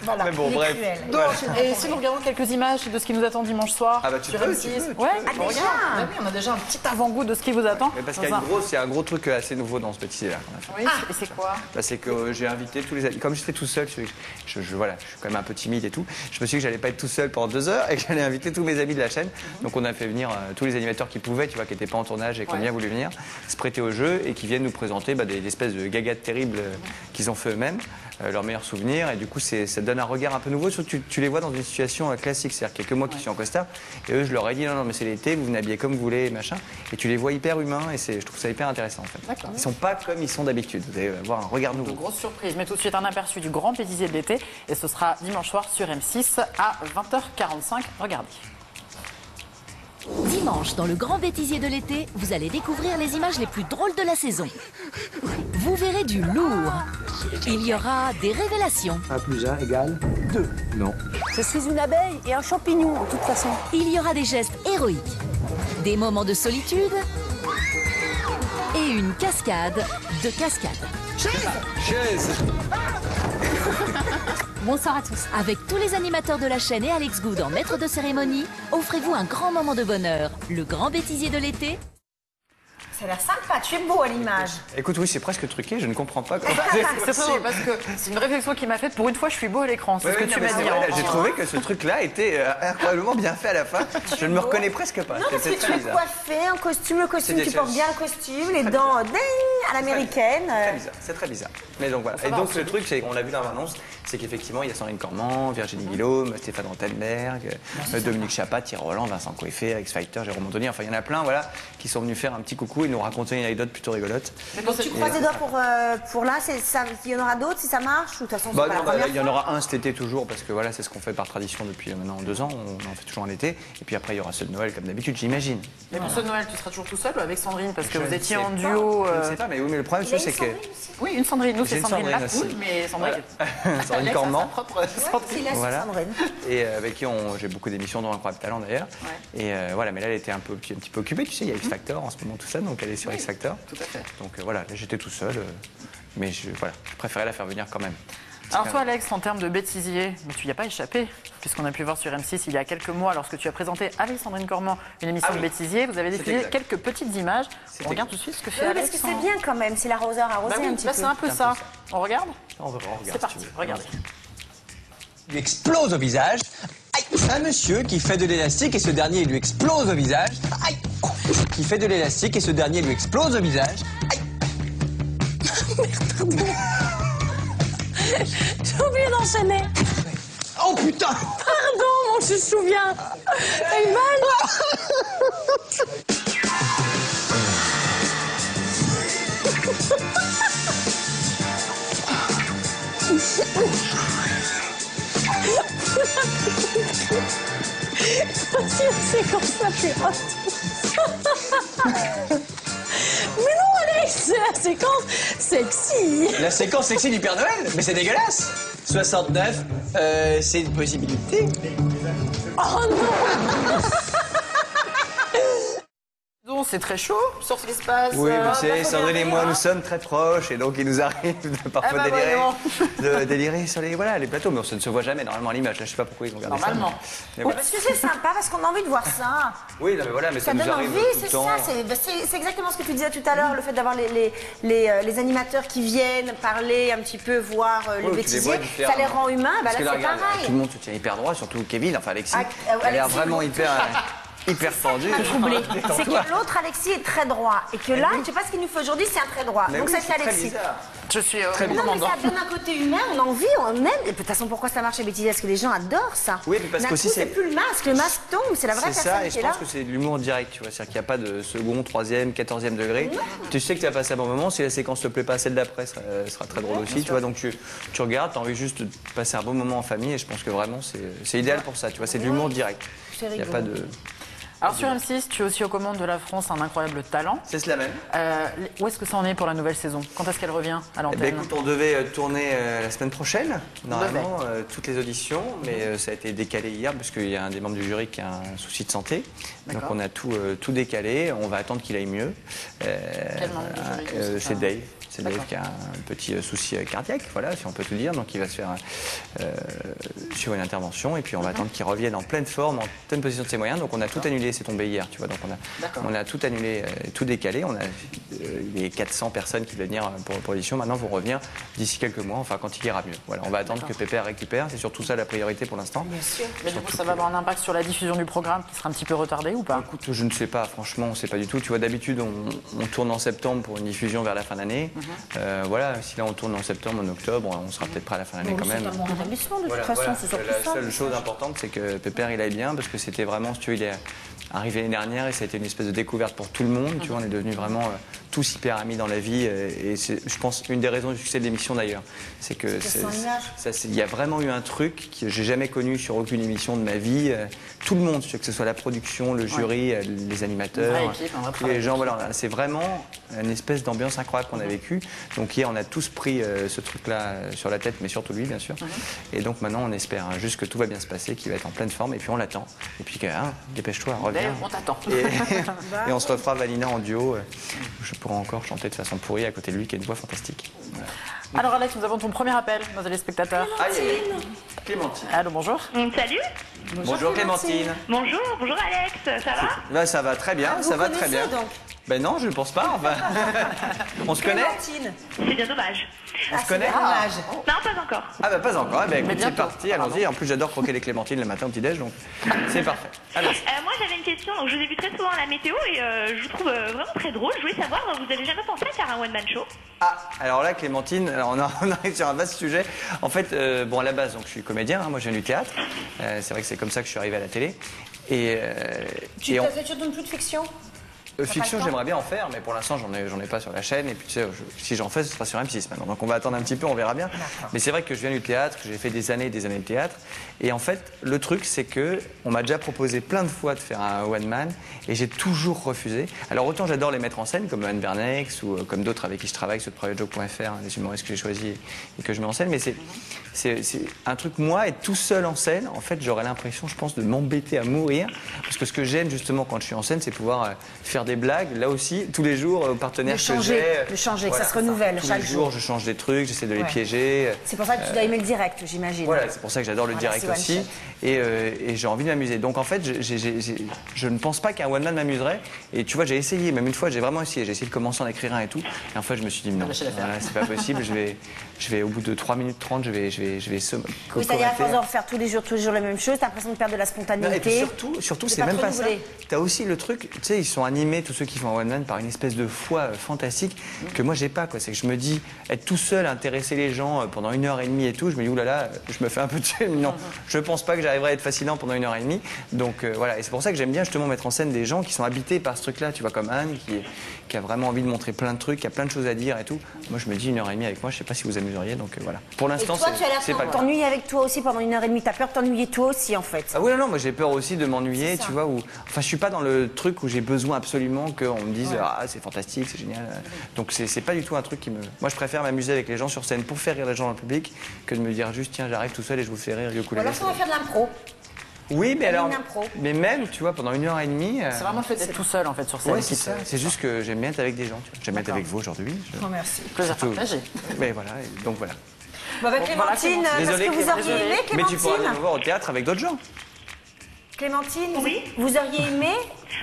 Voilà, Mais bon, il est bref. cruel. Voilà. Et si nous regardons quelques images de ce qui nous attend dimanche soir Ah bah tu sur peux, M6. tu peux, tu Ouais, peux. on regarde. Ah oui, on a déjà un petit avant-goût de ce qui vous attend. Mais parce qu'il y a un gros truc assez nouveau dans ce bêtisier-là qu'on a fait. Oui, et c'est quoi? Bah, c'est que j'ai invité tous les amis. Comme j'étais tout seul, voilà, je suis quand même un peu timide et tout. Je me suis dit que j'allais pas être tout seul pendant 2 heures et que j'allais inviter tous mes amis de la chaîne. Donc on a fait venir tous les animateurs qui pouvaient, tu vois, qui n'étaient pas en tournage et qui ont bien voulu venir, se prêter au jeu et qui viennent nous présenter des espèces de gagas terribles qu'ils ont fait eux-mêmes, leurs meilleurs souvenirs. Et du coup, ça donne un regard un peu nouveau. Surtout, tu les vois dans une situation classique. C'est-à-dire qu'il y a que moi qui suis en costard. Et eux, je leur ai dit non, mais c'est l'été, vous venez habiller comme vous voulez, machin. Et tu les vois hyper humains et je trouve ça hyper intéressant en fait. Ils sont pas comme ils sont d'habitude. Vous allez avoir un regard nouveau. Une grosse surprise, mais tout de suite un aperçu du grand bêtisier de l'été. Et ce sera dimanche soir sur M6 à 20h45. Regardez. Dimanche, dans le grand bêtisier de l'été, vous allez découvrir les images les plus drôles de la saison. Vous verrez du lourd. Il y aura des révélations. 1 + 1 = 2. Non. Je suis une abeille et un champignon, de toute façon. Il y aura des gestes héroïques, des moments de solitude et une cascade de cascades. Chaise. Bonsoir à tous. Avec tous les animateurs de la chaîne et Alex Good en maître de cérémonie, offrez-vous un grand moment de bonheur. Le grand bêtisier de l'été. Ça a l'air sympa, tu es beau à l'image. Écoute, oui, c'est presque truqué, je ne comprends pas comment C'est très drôle parce que c'est une réflexion qui m'a faite. Pour une fois, je suis beau à l'écran. C'est ce que tu m'as dit. J'ai trouvé que ce truc-là était incroyablement bien fait à la fin. Je ne me reconnais presque pas. Non, parce que tu es coiffé, un costume, le costume, tu portes bien le costume, les dents ding, à l'américaine. C'est très bizarre. Mais donc voilà. Et donc le truc, on l'a vu dans l'annonce, c'est qu'effectivement, il y a Sandrine Cormand, Virginie Guillaume, Stéphane Rothenberg, Dominique Chapat, Thierry Roland, Vincent Coiffé, Alex Fighter, Jérôme Anthony. Enfin, il y en a plein, voilà, qui sont venus faire un petit coucou et nous raconter une anecdote plutôt rigolote. Donc tu croises les doigts pour là, il y en aura d'autres si ça marche ou de toute façon c'est pas la première il y en aura un cet été toujours parce que voilà, c'est ce qu'on fait par tradition depuis maintenant 2 ans. On en fait toujours un été. Et puis après, il y aura ceux de Noël comme d'habitude, j'imagine. Mais pour ce Noël, tu seras toujours tout seul ou avec Sandrine parce que vous étiez en duo. Je ne sais pas, mais oui, mais le problème, c'est que. Oui, une Sandrine. Nous, c'est Sandrine Sandrine Lapoule, aussi. mais Sandrine. Sandrine Cormand. Voilà. Et avec qui j'ai beaucoup d'émissions dans Incroyable Talent d'ailleurs. Et voilà, mais là, elle était un petit peu occupée. Tu sais, il y a X Factor en ce moment, tout ça, donc elle est sur X Factor. Tout à fait. Donc voilà, là, j'étais tout seul. Mais je préférais la faire venir quand même. Alors toi, Alex, en termes de bêtisier, mais tu n'y as pas échappé, puisqu'on a pu voir sur M6 il y a quelques mois, lorsque tu as présenté avec Sandrine Cormand une émission de bêtisier, vous avez diffusé quelques petites images. On regarde tout de suite ce que fait Alex. Parce que c'est bien quand même, c'est l'arroseur arrosé un petit peu. C'est un peu ça. On regarde? On regarde. C'est parti, regardez. Lui explose au visage. Aïe. Un monsieur qui fait de l'élastique et ce dernier lui explose au visage. Aïe. Qui fait de l'élastique et ce dernier lui explose au visage. Aïe. J'ai oublié d'enchaîner. Oh putain. Pardon, mon chouchou, viens. T'as eu mal? C'est comme ça, c'est Mais non, Alex, c'est la séquence sexy. La séquence sexy du Père Noël. Mais c'est dégueulasse. 69, c'est une possibilité. Oh non. Donc c'est très chaud sur ce qui se passe. Oui, mais c'est Sandrine et moi, nous sommes très proches et donc il nous arrive de parfois de délirer sur les plateaux, mais ça ne se voit jamais normalement à l'image. Là, je sais pas pourquoi ils ont gardé ça. Normalement. Mais voilà. Parce que c'est sympa, parce qu'on a envie de voir ça. Oui, non, mais voilà, mais ça Ça nous donne arrive envie, tout le c'est temps. ça. C'est exactement ce que tu disais tout à l'heure, le fait d'avoir les animateurs qui viennent parler un petit peu, voir les Ouais, tu les bêtisiers, vois ça les rend humains. Bah, Parce là, que là, c'est regarde, pareil. tout le monde se tient hyper droit, surtout Kevin, enfin Alexis. Ah, Elle a l'air Alexis, vraiment hyper tendu. C'est que l'autre Alexis est très droit et que là, je sais pas ce qu'il nous fait aujourd'hui, c'est un très droit. Mais Donc oui, ça c'est très Alexis. bizarre. Je suis Très Non mais commandant. ça donne un côté humain, on a envie, on aime. Et de toute façon, pourquoi ça marche chez Bêtisier? Parce que les gens adorent ça. Oui, mais parce D'un qu'aussi, coup, c'est- plus le masque tombe, c'est la vraie C'est personne ça, et qui je est là. pense que c'est de l'humour direct, tu vois. C'est-à-dire qu'il n'y a pas de second, troisième, 14e degré. Tu sais que tu as passé un bon moment. Si la séquence te plaît pas, celle d'après sera très drôle aussi, tu vois. Donc tu regardes, tu as envie juste de passer un bon moment en famille et je pense que vraiment c'est idéal pour ça, tu vois. C'est de l'humour direct. Il n'y a pas de. Alors sur M6, tu es aussi aux commandes de La France, un incroyable talent. C'est cela même. Où est-ce que ça en est pour la nouvelle saison? Quand est-ce qu'elle revient à Eh l'antenne? ben, écoute, on devait tourner la semaine prochaine, normalement, toutes les auditions, mais ça a été décalé hier parce qu'il y a un des membres du jury qui a un souci de santé. Donc on a tout décalé, on va attendre qu'il aille mieux. Quel membre du jury? C'est Dave. C'est Dave qui a un petit souci cardiaque, voilà, si on peut tout dire. Donc il va se faire sur une intervention et puis on va attendre qu'il revienne en pleine forme, en pleine position de ses moyens. Donc on a tout annulé, c'est tombé hier, tu vois. Donc on a tout annulé, tout décalé. On a les 400 personnes qui devaient venir pour l'édition maintenant vont revenir d'ici quelques mois, enfin quand il ira mieux. Voilà, on va attendre que Pépère récupère. C'est surtout ça la priorité pour l'instant. Bien sûr. Mais du coup, ça va avoir un impact sur la diffusion du programme qui sera un petit peu retardé ou pas? Écoute, je ne sais pas, franchement, on ne sait pas du tout. Tu vois, d'habitude, on tourne en septembre pour une diffusion vers la fin d'année. Voilà, si là on tourne en septembre, en octobre, on sera peut-être prêt à la fin d'année quand même. C'est un bon rétablissement de toute Voilà, façon, voilà. c'est surtout La ça. seule chose importante, c'est que Pépère, il aille bien, parce que c'était vraiment, si tu veux, il est arrivé l'année dernière et ça a été une espèce de découverte pour tout le monde. Tu vois, on est devenus vraiment tous hyper amis dans la vie et c'est, je pense, une des raisons du succès de l'émission d'ailleurs. C'est que il y a vraiment eu un truc que j'ai jamais connu sur aucune émission de ma vie. Tout le monde, que ce soit la production, le jury, les animateurs, tous les gens, voilà, c'est vraiment une espèce d'ambiance incroyable qu'on a vécue. Donc hier, on a tous pris ce truc-là sur la tête, mais surtout lui, bien sûr. Et donc maintenant, on espère juste que tout va bien se passer, qu'il va être en pleine forme, et puis on l'attend. Et puis, dépêche-toi, reviens. On t'attend. Et on se refera Vanina en duo. Je pourrai encore chanter de façon pourrie à côté de lui, qui a une voix fantastique. Voilà. Alors Alex, nous avons ton premier appel, nos téléspectateurs. Clémentine. Allô, bonjour. Salut. Bonjour Clémentine. Bonjour Alex, ça va? Là, ça va très bien, ça va très bien. Donc. Ben non, je ne pense pas. Enfin, on se connaît? Clémentine. C'est bien dommage. On se connaît? Dommage. Non, pas encore. Ah bah pas encore. Eh ben, écoute, c'est bientôt. parti, allons-y. En plus, j'adore croquer les clémentines le matin au petit-déj, donc c'est parfait. Alors, Moi j'avais une question, donc je vous ai vu très souvent à la météo et je vous trouve vraiment très drôle. Je voulais savoir, vous avez jamais pensé à faire un one-man show? alors là, Clémentine, alors on arrive sur un vaste sujet. En fait, bon, à la base, donc, je suis comédien, moi je viens du théâtre. C'est vrai que c'est comme ça que je suis arrivé à la télé. Tu donnes plus de fiction? Fiction, j'aimerais bien en faire, mais pour l'instant, j'en ai pas sur la chaîne. Et puis, tu sais, si j'en fais, ce sera sur M6 maintenant. Donc, on va attendre un petit peu, on verra bien. Mais c'est vrai que je viens du théâtre, que j'ai fait des années et des années de théâtre. Et en fait, le truc, c'est que on m'a déjà proposé plein de fois de faire un one man, et j'ai toujours refusé. Alors, autant j'adore les mettre en scène, comme Anne Bernex ou comme d'autres avec qui je travaille, ceux de PrivateJoke.fr, les humoristes que j'ai choisis et que je mets en scène. Mais c'est un truc, moi, être tout seul en scène, en fait, j'aurais l'impression, je pense, de m'embêter à mourir. Parce que ce que j'aime, justement, quand je suis en scène, c'est pouvoir faire des blagues, là aussi, tous les jours, aux partenaires que j'ai. Le changer, voilà, que ça se renouvelle tous chaque les jour. jours, je change des trucs, j'essaie de les piéger. C'est pour ça que tu dois aimer le direct, j'imagine. Voilà, c'est pour ça que j'adore le direct c'est aussi. one Et j'ai envie de m'amuser. Donc en fait, je ne pense pas qu'un one man m'amuserait. Et tu vois, j'ai essayé, même une fois, j'ai vraiment essayé. J'ai essayé de commencer à en écrire un et tout. Et en fait, je me suis dit, non, voilà, c'est pas possible. Je vais au bout de 3 minutes 30, je vais Oui, c'est-à-dire à force de refaire tous les jours la même chose, t'as l'impression de perdre de la spontanéité. Et puis surtout, c'est pas même trop pas ça. renouveler. T'as aussi le truc, tu sais, ils sont animés, tous ceux qui font un one man, par une espèce de foi fantastique que moi j'ai pas, quoi. C'est que je me dis, être tout seul, intéresser les gens pendant 1h30 et tout, je me dis, oulala, je me fais un peu tuer. Non, je pense pas que j'arriverai à être fascinant pendant 1h30. Donc voilà, et c'est pour ça que j'aime bien justement mettre en scène des gens qui sont habités par ce truc-là, tu vois, comme Anne, qui a vraiment envie de montrer plein de trucs, qui a plein de choses à dire et tout. Moi, je me dis 1h30 avec moi, je sais pas si vous amuseriez, donc voilà. Pour Et l'instant, toi, tu as c'est pas l'air le de cas. t'ennuyer avec toi aussi pendant 1h30. T'as peur de t'ennuyer toi aussi, en fait. Ah oui, non, moi j'ai peur aussi de m'ennuyer, tu vois. Enfin, je suis pas dans le truc où j'ai besoin absolument qu'on me dise ah c'est fantastique, c'est génial. Donc c'est pas du tout un truc qui me. Moi, je préfère m'amuser avec les gens sur scène pour faire rire les gens dans le public que de me dire juste tiens j'arrive tout seul et je vous fais rire le Ou ukulélé. alors, on va faire de l'impro. Oui, mais alors. une impro. Mais même, tu vois, pendant 1h30. C'est vraiment le fait d'être tout seul en fait sur scène. Ouais, c'est ça. C'est juste que j'aime bien être avec des gens. Tu vois. J'aime être avec vous aujourd'hui. Oh, merci. Plaisir Surtout- partagé. Mais voilà, et donc voilà. Bon, avec Clémentine, parce Désolé, que vous auriez aimé, mais tu pourras Clémentine venir me voir au théâtre avec d'autres gens. Clémentine, Oui. vous auriez aimé?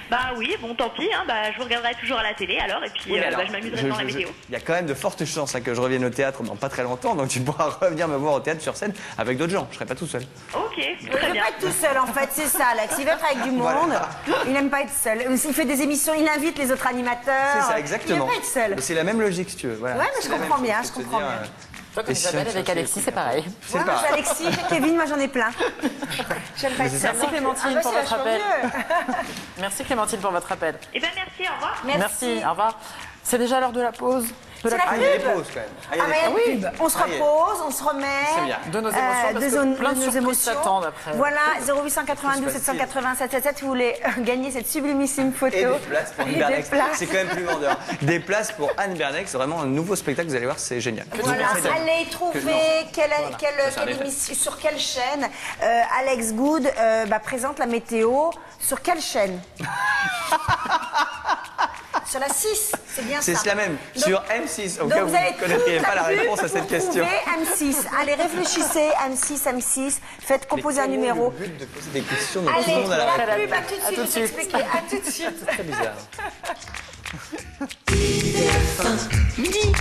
Bah oui, bon tant pis, hein, bah, je vous regarderai toujours à la télé alors et puis Oui, mais alors, je m'amuserai dans la météo. Il y a quand même de fortes chances que je revienne au théâtre dans pas très longtemps, donc tu pourras revenir me voir au théâtre sur scène avec d'autres gens. Je serai pas tout seul. Ok, Il très veut bien. pas être tout seul, en fait, c'est ça, Alex. Il veut être avec du monde. Voilà. Il n'aime pas être seul. Il fait des émissions, il invite les autres animateurs. C'est ça, exactement. Il n'aime pas être seul. Mais c'est la même logique, si tu veux. Voilà. Ouais, mais C'est je la même comprends chose bien, que je de te comprends dire, bien. Toi, comme Et si on Isabelle avec cherchait Alexis, les c'est pareil. C'est Ouais, moi, pas. j'ai Alexis, j'ai Kevin, moi j'en ai plein. J'aime pas être seule. Merci Clémentine bah, pour c'est votre vachement appel. mieux. Merci Clémentine pour votre appel. Eh ben merci, au revoir. Merci. Au revoir. C'est déjà l'heure de la pause. C'est la Ah, il y a des pub. pauses quand même. Ah, il y a Ah, des mais pauses. il y a une pub. On se Ah, il y a- repose, on se remet. C'est bien. De nos émotions, parce que plein de surprises s'attendent après. Voilà, 0892 787 77, vous voulez gagner cette sublimissime photo. Et des places pour Anne Et des Bernex. places. C'est quand même plus vendeur. Des places pour Anne Bernex, c'est vraiment un nouveau spectacle, vous allez voir, c'est génial. Voilà, allez trouver sur quelle chaîne Alex Good présente la météo. Sur quelle chaîne? Sur la 6, c'est bien ça. C'est la même, Donc- sur M6, au cas où Donc vous vous avez ne connaîtriez toute pas la pub réponse à cette pour question. trouver M6. Allez, réfléchissez, M6, faites composer un numéro. Le but de poser des questions, donc tout Allez, le monde a la la réponse. pub, à tout de suite, je vais t'expliquer. À tout de suite. C'est très bizarre. Midi.